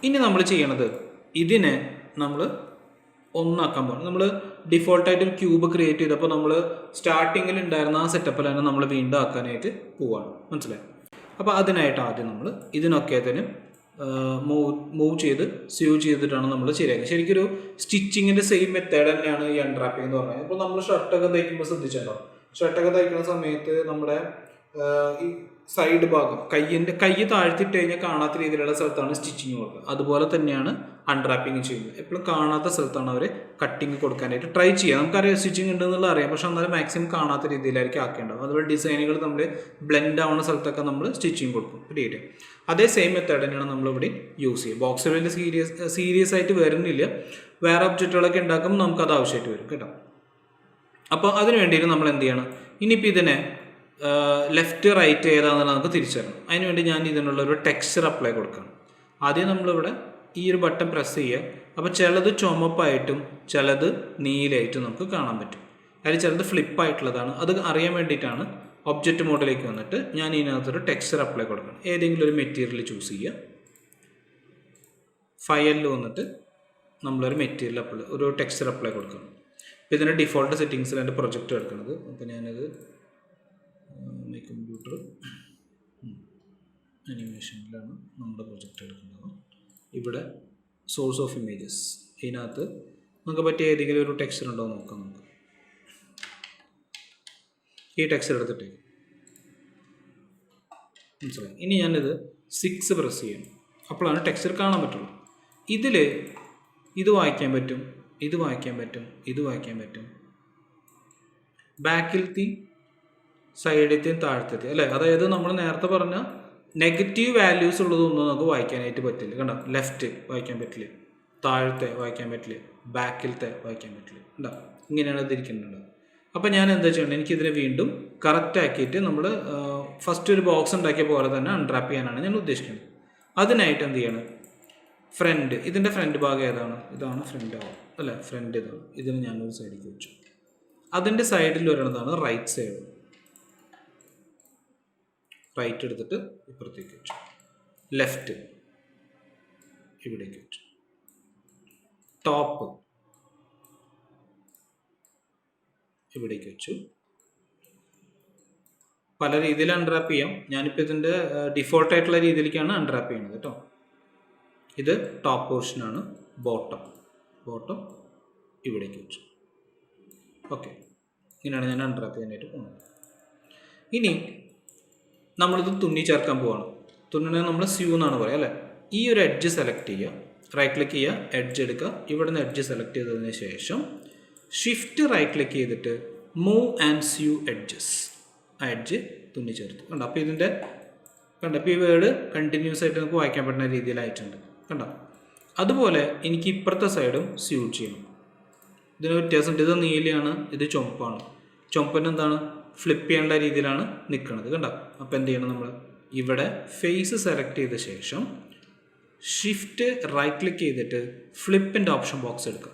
ഇനി നമ്മൾ ചെയ്യണത് ഇതിനെ നമ്മൾ ഒന്നാക്കാൻ പോകണം. നമ്മൾ ഡിഫോൾട്ടായിട്ട് ഒരു ക്യൂബ് ക്രിയേറ്റ് ചെയ്തപ്പോൾ നമ്മൾ സ്റ്റാർട്ടിങ്ങിൽ ഉണ്ടായിരുന്ന ആ സെറ്റപ്പിൽ തന്നെ നമ്മൾ വീണ്ടും ആക്കാനായിട്ട് പോവാണ്. മനസ്സിലായി? അപ്പോൾ അതിനായിട്ട് ആദ്യം നമ്മൾ ഇതിനൊക്കെ തന്നെ മൂവ് ചെയ്ത് സ്യൂ ചെയ്തിട്ടാണ് നമ്മൾ ശരിയാക്കുക. ശരിക്കും ഒരു സ്റ്റിച്ചിങ്ങിൻ്റെ സെയിം മെത്തേഡ് തന്നെയാണ് ഈ അൺറാപ്പിംഗ് എന്ന് പറയുന്നത്. ഇപ്പോൾ നമ്മൾ ഷർട്ടൊക്കെ തയ്ക്കുമ്പോൾ ശ്രദ്ധിച്ചിട്ടുണ്ടോ? ഷർട്ടൊക്കെ തയ്ക്കുന്ന സമയത്ത് നമ്മുടെ ഈ സൈഡ് ഭാഗം കൈ താഴ്ത്തിയിട്ട് കഴിഞ്ഞാൽ കാണാത്ത രീതിയിലുള്ള സ്ഥലത്താണ് സ്റ്റിച്ചിങ് കൊടുക്കുക. അതുപോലെ തന്നെയാണ് അൺറാപ്പിംഗ് ചെയ്യുന്നത്. എപ്പോഴും കാണാത്ത സ്ഥലത്താണ് അവർ കട്ടിങ് കൊടുക്കാനായിട്ട് ട്രൈ ചെയ്യുക. നമുക്കറിയാം സ്റ്റിച്ചിങ് ഉണ്ടെന്നുള്ള അറിയാം, പക്ഷെ എന്നാലും മാക്സിമം കാണാത്ത രീതിയിലായിരിക്കും ആക്കേണ്ടത്. അതുപോലെ ഡിസൈനുകൾ നമ്മൾ ബ്ലെൻഡ് ആവുന്ന സ്ഥലത്തൊക്കെ നമ്മൾ സ്റ്റിച്ചിങ് കൊടുക്കും. പിന്നീട് അതേ സെയിം മെത്തേഡ് തന്നെയാണ് നമ്മളിവിടെ യൂസ് ചെയ്യുക. ബോക്സിൽ വലിയ സീരിയസ് ആയിട്ട് വരുന്നില്ല. വേറെ ഒബ്ജക്റ്റുകളൊക്കെ ഉണ്ടാക്കുമ്പോൾ നമുക്കത് ആവശ്യമായിട്ട് വരും കേട്ടോ. അപ്പോൾ അതിന് വേണ്ടിയിട്ട് നമ്മൾ എന്ത് ചെയ്യണം? ഇനിയിപ്പോൾ ഇതിനെ ലെഫ്റ്റ് റൈറ്റ് ഏതാണെന്നുള്ളത് നമുക്ക് തിരിച്ചറിയണം. അതിനുവേണ്ടി ഞാൻ ഇതിനുള്ളൊരു ടെക്സ്ചർ അപ്ലൈ കൊടുക്കണം. ആദ്യം നമ്മളിവിടെ ഈ ഒരു ബട്ടൺ പ്രസ് ചെയ്യുക. അപ്പോൾ ചിലത് ചുമപ്പായിട്ടും ചിലത് നീലയായിട്ടും നമുക്ക് കാണാൻ പറ്റും. അതിൽ ചിലത് ഫ്ലിപ്പായിട്ടുള്ളതാണ്. അത് അറിയാൻ വേണ്ടിയിട്ടാണ് ഒബ്ജക്റ്റ് മോഡിലേക്ക് വന്നിട്ട് ഞാൻ ഇതിനകത്തൊരു ടെക്സ്ചർ അപ്ലൈ കൊടുക്കണം. ഏതെങ്കിലും ഒരു മെറ്റീരിയൽ ചൂസ് ചെയ്യുക. ഫയലിൽ വന്നിട്ട് നമ്മളൊരു മെറ്റീരിയൽ ഒരു ടെക്സ്ചർ അപ്ലൈ കൊടുക്കണം. ഇപ്പോൾ ഇതിൻ്റെ ഡിഫോൾട്ട് സെറ്റിങ്സിൽ എൻ്റെ പ്രൊജക്റ്റ് എടുക്കുന്നത്. അപ്പോൾ ഞാനത് മൈ കമ്പ്യൂട്ടർ അനിമേഷനിലാണ് നമ്മുടെ പ്രൊജക്റ്റ് എടുക്കുന്നത്. ഇവിടെ സോഴ്സ് ഓഫ് ഇമേജസ്, ഇതിനകത്ത് നമുക്ക് പറ്റിയ ഏതെങ്കിലും ഒരു ടെക്സ്ചർ ഉണ്ടോ എന്ന് നോക്കാം. നമുക്ക് ഈ ടെക്സ്ചർ എടുത്തിട്ട് മനസ്സിലായി. ഇനി ഞാനിത് 6 പ്രസ് ചെയ്യണം. അപ്പോഴാണ് ടെക്സ്ചർ കാണാൻ പറ്റുള്ളൂ. ഇതിൽ ഇത് വായിക്കാൻ പറ്റും, ഇത് വായിക്കാൻ പറ്റും, ഇത് വായിക്കാൻ പറ്റും. ബാക്കിലത്തെ സൈഡിലത്തെയും താഴത്തെയും അല്ലേ? അതായത് നമ്മൾ നേരത്തെ പറഞ്ഞ നെഗറ്റീവ് വാല്യൂസ് ഉള്ളതൊന്നും നമുക്ക് വായിക്കാനായിട്ട് പറ്റില്ല. കണ്ടോ? ലെഫ്റ്റ് വായിക്കാൻ പറ്റില്ല, താഴത്തെ വായിക്കാൻ പറ്റില്ല, ബാക്കിലത്തെ വായിക്കാൻ പറ്റില്ല. ഉണ്ടോ? ഇങ്ങനെയാണ് ഇതിരിക്കുന്നുണ്ട്. അപ്പോൾ ഞാൻ എന്താ ചെയ്യണം? എനിക്കിതിനെ വീണ്ടും കറക്റ്റ് ആക്കിയിട്ട് നമ്മൾ ഫസ്റ്റ് ഒരു ബോക്സ് ഉണ്ടാക്കിയ പോലെ തന്നെ അൺറാപ്പ് ചെയ്യാനാണ് ഞാൻ ഉദ്ദേശിക്കുന്നത്. അതിനായിട്ട് എന്ത് ചെയ്യണം? ഫ്രണ്ട്, ഇതിൻ്റെ ഫ്രണ്ട് ഭാഗം ഏതാണ്? ഇതാണ് ഫ്രണ്ട് ഭാഗം അല്ലേ? ഫ്രണ്ട് ഇതാണ്. ഇതിന് ഞാനൊരു സൈഡിലേക്ക് വെച്ചു. അതിൻ്റെ സൈഡിൽ വരുന്നതാണ് റൈറ്റ് സൈഡ്. റൈറ്റ് എടുത്തിട്ട് ഇപ്പുറത്തേക്ക് വെച്ചു. ലെഫ്റ്റ് ഇവിടേക്ക് വെച്ചു. ടോപ്പ് ഇവിടേക്ക് വെച്ചു. പല രീതിയിൽ അൺറാപ്പ് ചെയ്യാം. ഞാനിപ്പോൾ ഇതിൻ്റെ ഡിഫോൾട്ടായിട്ടുള്ള രീതിയിലേക്കാണ് അൺറാപ്പ് ചെയ്യുന്നത് കേട്ടോ. ഇത് ടോപ്പ് പോർഷനാണ്. ബോട്ടം ഇവിടേക്ക് വെച്ചു. ഓക്കെ, ഇങ്ങനെയാണ് ഞാൻ അൺറാപ്പ് ചെയ്യാനായിട്ട് പോകുന്നത്. ഇനി നമ്മളിത് തുന്നി ചേർക്കാൻ പോവാണ്. തുന്നണ നമ്മൾ സ്യൂ എന്നാണ് പറയുക അല്ലേ? ഈ ഒരു എഡ്ജ് സെലക്ട് ചെയ്യുക, റൈറ്റ് ക്ലിക്ക് ചെയ്യുക, എഡ്ജ് എടുക്കുക. ഇവിടെ നിന്ന് എഡ്ജ് സെലക്ട് ചെയ്തതിന് ശേഷം ഷിഫ്റ്റ് റൈറ്റ് ക്ലിക്ക് ചെയ്തിട്ട് മൂവ് ആൻഡ് സ്യൂ എഡ്ജസ്, ആ എഡ്ജ് തുന്നി ചേർത്തു. കണ്ടോ? അപ്പോൾ ഇതിൻ്റെ ഇപ്പോൾ ഈ വേർഡ് കണ്ടിന്യൂസ് ആയിട്ട് നമുക്ക് വായിക്കാൻ പറ്റുന്ന രീതിയിലായിട്ടുണ്ട്. കണ്ടോ? അതുപോലെ എനിക്ക് ഇപ്പുറത്തെ സൈഡും സ്യൂ ചെയ്യണം. ഇതിന് വ്യത്യാസമുണ്ട്. ഇത് നീലയാണ്, ഇത് ചുമപ്പാണ്. ചുമപ്പിന് എന്താണ്? ഫ്ലിപ്പ് ചെയ്യേണ്ട രീതിയിലാണ് നിൽക്കുന്നത്. കണ്ടോ? അപ്പോൾ എന്ത് ചെയ്യണം? നമ്മൾ ഇവിടെ ഫേസ് സെലക്ട് ചെയ്ത ശേഷം ഷിഫ്റ്റ് റൈറ്റ് ക്ലിക്ക് ചെയ്തിട്ട് ഫ്ലിപ്പിൻ്റെ ഓപ്ഷൻ ബോക്സ് എടുക്കുക.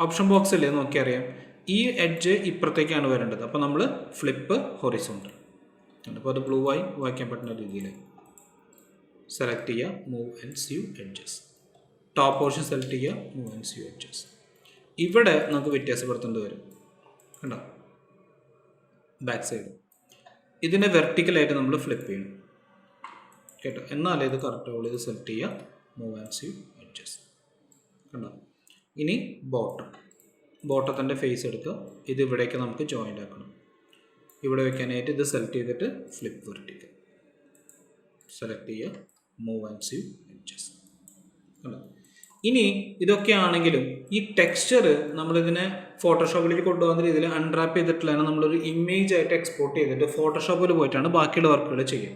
ഓപ്ഷൻ ബോക്സ് അല്ലേ നോക്കിയറിയാം. ഈ എഡ്ജ് ഇപ്പുറത്തേക്കാണ് വരേണ്ടത്. അപ്പോൾ നമ്മൾ ഫ്ലിപ്പ് ഹൊറിസോണ്ടൽ. അപ്പോൾ അത് ബ്ലൂ ആയി വായിക്കാൻ പറ്റുന്ന രീതിയിൽ സെലക്ട് ചെയ്യുക, move and sue edges. Top portion select ചെയ്യുക, മൂവ് ആൻഡ് സ്യൂ എഡ്ജസ്. ഇവിടെ നമുക്ക് വ്യത്യാസപ്പെടുത്തേണ്ടി വരും. കണ്ടോ? ബാക്ക് സൈഡ് ഇതിനെ വെർട്ടിക്കലായിട്ട് നമ്മൾ ഫ്ലിപ്പ് ചെയ്യണം കേട്ടോ. എന്നാലേ ഇത് കറക്റ്റ് ആവുള്ളൂ. ഇത് സെലക്ട് ചെയ്യുക, മൂവ് ആൻഡ് സ്യൂ എഡ്ജസ്. കണ്ടോ? ഇനി ബോട്ടത്തിൻ്റെ ഫേസ് എടുക്കുക. ഇത് ഇവിടേക്ക് നമുക്ക് ജോയിൻ്റ് ആക്കണം. ഇവിടെ വെക്കാനായിട്ട് ഇത് സെലക്ട് ചെയ്തിട്ട് ഫ്ലിപ്പ് വെർട്ടിക്കൽ സെലക്ട് ചെയ്യുക, മൂവ് ആൻഡ് സ്യൂ എഡ്ജസ്. കണ്ടോ? ഇനി ഇതൊക്കെ ആണെങ്കിലും ഈ ടെക്സ്ചർ നമ്മളിതിനെ ഫോട്ടോഷോപ്പിലേക്ക് കൊണ്ടുപോകുന്ന രീതിയിൽ അൺറാപ്പ് ചെയ്തിട്ടുള്ളതാണ് നമ്മളൊരു ഇമേജ് ആയിട്ട് എക്സ്പോർട്ട് ചെയ്തിട്ട് ഫോട്ടോഷോപ്പിൽ പോയിട്ടാണ് ബാക്കിയുള്ള വർക്കുകൾ ചെയ്യുക.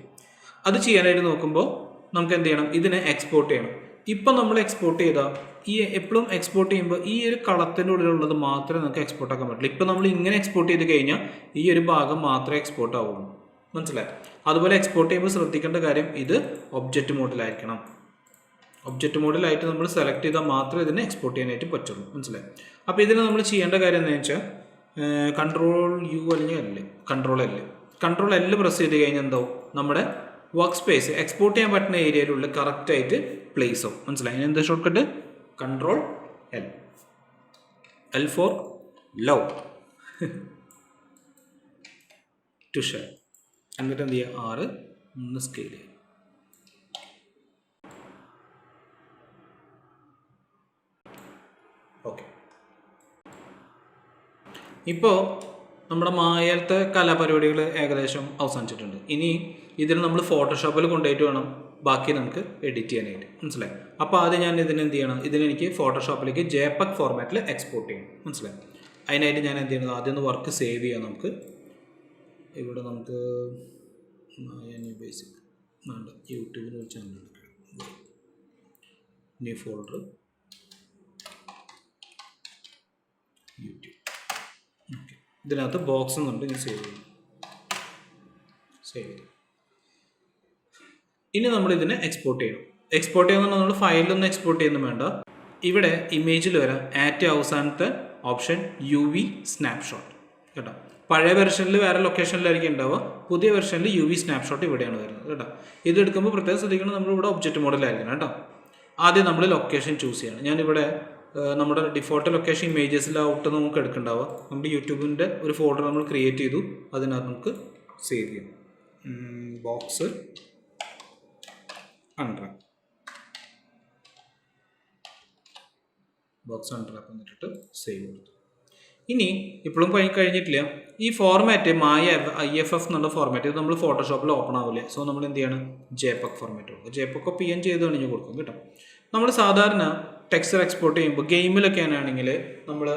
അത് ചെയ്യാനായിട്ട് നോക്കുമ്പോൾ നമുക്ക് എന്ത് ചെയ്യണം? ഇതിനെ എക്സ്പോർട്ട് ചെയ്യണം. ഇപ്പം നമ്മൾ എക്സ്പോർട്ട് ചെയ്താൽ ഈ എപ്പോഴും എക്സ്പോർട്ട് ചെയ്യുമ്പോൾ ഈ ഒരു കളത്തിൻ്റെ ഉള്ളിലുള്ളത് മാത്രമേ നമുക്ക് എക്സ്പോർട്ട് ആക്കാൻ പറ്റില്ല. ഇപ്പം നമ്മൾ ഇങ്ങനെ എക്സ്പോർട്ട് ചെയ്ത് കഴിഞ്ഞാൽ ഈ ഒരു ഭാഗം മാത്രമേ എക്സ്പോർട്ട് ആവുള്ളൂ. മനസ്സിലായി? അതുപോലെ എക്സ്പോർട്ട് ചെയ്യുമ്പോൾ ശ്രദ്ധിക്കേണ്ട കാര്യം, ഇത് ഒബ്ജക്റ്റ് മോഡിലായിരിക്കണം. ഒബ്ജക്റ്റ് മോഡിലായിട്ട് നമ്മൾ സെലക്ട് ചെയ്താൽ മാത്രമേ ഇതിനെ എക്സ്പോർട്ട് ചെയ്യാനായിട്ട് പറ്റുള്ളൂ. മനസ്സിലായി? അപ്പോൾ ഇതിന് നമ്മൾ ചെയ്യേണ്ട കാര്യം എന്താണെന്ന് വെച്ചാൽ കൺട്രോൾ U അല്ലെങ്കിൽ കൺട്രോൾ L പ്രസ് ചെയ്ത് കഴിഞ്ഞാൽ എന്താവും? നമ്മുടെ വർക്ക് സ്പേസ് എക്സ്പോർട്ട് ചെയ്യാൻ പറ്റുന്ന ഏരിയയിലുള്ള കറക്റ്റായിട്ട് പ്ലേസ് ആവും. മനസ്സിലായി? അതിന് എന്താ short cut? Control L. L for love to share. എന്നിട്ട് എന്ത് ചെയ്യുക? 6 1 സ്കെയിൽ ചെയ്യുക. ഓക്കെ. ഇപ്പോൾ നമ്മുടെ മായയിലത്തെ കലാപരിപാടികൾ ഏകദേശം അവസാനിച്ചിട്ടുണ്ട്. ഇനി ഇതിൽ നമ്മൾ ഫോട്ടോഷോപ്പിൽ കൊണ്ടുപോയിട്ട് വേണം ബാക്കി നമുക്ക് എഡിറ്റ് ചെയ്യാനായിട്ട്. മനസ്സിലായി? അപ്പോൾ ആദ്യം ഞാൻ ഇതിനെന്ത് ചെയ്യണം? ഇതിനെനിക്ക് ഫോട്ടോഷോപ്പിലേക്ക് JPEG ഫോർമാറ്റിൽ എക്സ്പോർട്ട് ചെയ്യണം. മനസ്സിലായി? അതിനായിട്ട് ഞാൻ എന്ത് ചെയ്യണം? ആദ്യം ഒന്ന് വർക്ക് സേവ് ചെയ്യാം. നമുക്ക് ഇവിടെ നമുക്ക് ബേസിക് വേണ്ട, യൂട്യൂബിൽ ഒരു ചാനൽ എടുക്കാം. New folder YouTube. ഓക്കെ. ഇതിനകത്ത് ബോക്സ് എന്നുണ്ട്, ഞാൻ സേവ് ചെയ്യും. സേവ് ചെയ്തു. ഇനി നമ്മൾ ഇതിനെ എക്സ്പോർട്ട് ചെയ്യണം. എക്സ്പോർട്ട് ചെയ്യുന്ന നമ്മൾ ഫയലിലൊന്നും എക്സ്പോർട്ട് ചെയ്യുന്നു വേണ്ട. ഇവിടെ ഇമേജിൽ വരാം ഏറ്റവും അവസാനത്തെ ഓപ്ഷൻ UV സ്നാപ്ഷോട്ട് കേട്ടോ. പഴയ വെർഷനിൽ വേറെ ലൊക്കേഷനിലായിരിക്കും ഉണ്ടാവുക, പുതിയ വെർഷനിൽ UV സ്നാപ്ഷോട്ട് ഇവിടെയാണ് വരുന്നത് കേട്ടോ. ഇത് എടുക്കുമ്പോൾ പ്രത്യേകം ശ്രദ്ധിക്കണം, നമ്മളിവിടെ ഒബ്ജക്റ്റ് മോഡലായിരിക്കണം കേട്ടോ. ആദ്യം നമ്മൾ ലൊക്കേഷൻ ചൂസ് ചെയ്യണം. ഞാനിവിടെ നമ്മുടെ ഡിഫോൾട്ട് ലൊക്കേഷൻ ഇമേജസിലാവട്ട് നമുക്ക് എടുക്കണ്ടാവുക. നമ്മുടെ യൂട്യൂബിൻ്റെ ഒരു ഫോൾഡർ നമ്മൾ ക്രിയേറ്റ് ചെയ്തു, അതിനകത്ത് നമുക്ക് സേവ് ചെയ്യാം. ബോക്സ് അൺറാപ്പ്, ബോക്സ് അൺറാപ്പ് എന്നിട്ട് സേവ് കൊടുത്തു. ഇനി ഇപ്പോഴും കഴിഞ്ഞിട്ടില്ല. ഈ ഫോർമാറ്റ് IFF എന്നുള്ള ഫോർമാറ്റ് ഇത് നമ്മൾ ഫോട്ടോഷോപ്പിൽ ഓപ്പൺ ആവില്ല. സോ നമ്മൾ എന്ത് ചെയ്യണം? JPEG ഫോർമാറ്റ് കൊടുക്കും. JPEG PNG ചെയ്ത് കഴിഞ്ഞ് കൊടുക്കും കേട്ടോ. നമ്മൾ സാധാരണ ടെക്സ്ചർ എക്സ്പോർട്ട് ചെയ്യുമ്പോൾ ഗെയിമിലൊക്കെ ആണെങ്കിൽ നമ്മൾ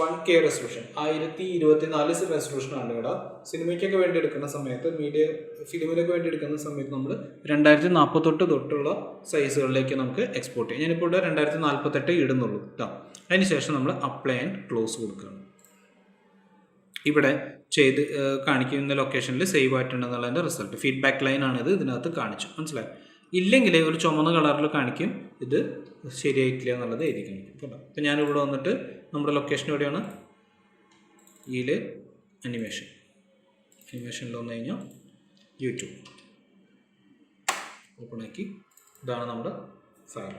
1K റെസൊല്യൂഷൻ 1024 റെസൊല്യൂഷനാണ് ഇവിടെ. സിനിമയ്ക്കൊക്കെ വേണ്ടി എടുക്കുന്ന സമയത്ത്, ഫിലിമിലൊക്കെ വേണ്ടി എടുക്കുന്ന സമയത്ത് നമ്മൾ 2048 തൊട്ടുള്ള സൈസുകളിലേക്ക് നമുക്ക് എക്സ്പോർട്ട് ചെയ്യാം. ഞാനിപ്പോൾ ഇവിടെ 2048 ഇടുന്നുള്ളൂ കേട്ടോ. അതിനുശേഷം നമ്മൾ അപ്ലൈ ആൻഡ് ക്ലോസ് കൊടുക്കുകയാണ്. ഇവിടെ ചെയ്ത് കാണിക്കുന്ന ലൊക്കേഷനിൽ സേവ് ആയിട്ടുണ്ടെന്നുള്ളതിൻ്റെ റിസൾട്ട് ഫീഡ്ബാക്ക് ലൈനാണിത്. ഇതിനകത്ത് കാണിച്ചു. മനസ്സിലായി? ഇല്ലെങ്കിൽ ഒരു ചുമന്ന കളറിൽ കാണിക്കും ഇത് ശരിയായിട്ടില്ല എന്നുള്ളത് എഴുതി കാണിക്കും കേട്ടോ. അപ്പോൾ ഞാനിവിടെ വന്നിട്ട് നമ്മുടെ ലൊക്കേഷൻ എവിടെയാണ്? ഇതിൽ അനിമേഷനിൽ വന്നു കഴിഞ്ഞാൽ യൂട്യൂബ് ഓപ്പൺ ആക്കി, ഇതാണ് നമ്മുടെ ഫയൽ.